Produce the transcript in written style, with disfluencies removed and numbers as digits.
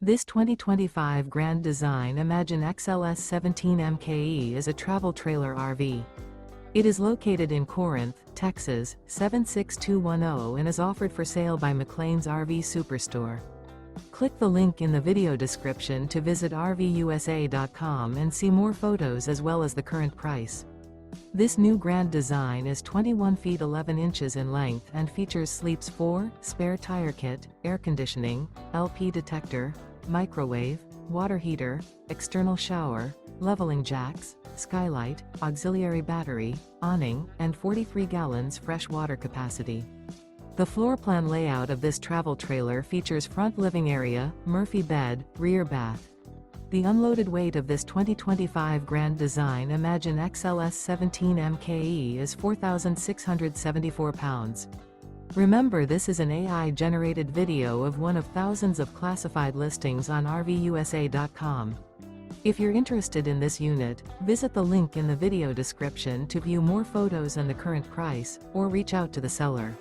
This 2025 Grand Design Imagine XLS 17 MKE is a travel trailer RV. It is located in Corinth, Texas, 76210 and is offered for sale by McClain's RV Superstore. Click the link in the video description to visit RVUSA.com and see more photos as well as the current price. This new Grand Design is 21 feet 11 inches in length and features sleeps 4, spare tire kit, air conditioning, LP detector, microwave, water heater, external shower, leveling jacks, skylight, auxiliary battery, awning, and 43 gallons fresh water capacity. The floor plan layout of this travel trailer features front living area, Murphy bed, rear bath. The unloaded weight of this 2025 Grand Design Imagine XLS 17 MKE is 4,674 pounds. Remember, this is an AI-generated video of one of thousands of classified listings on RVUSA.com. If you're interested in this unit, visit the link in the video description to view more photos and the current price, or reach out to the seller.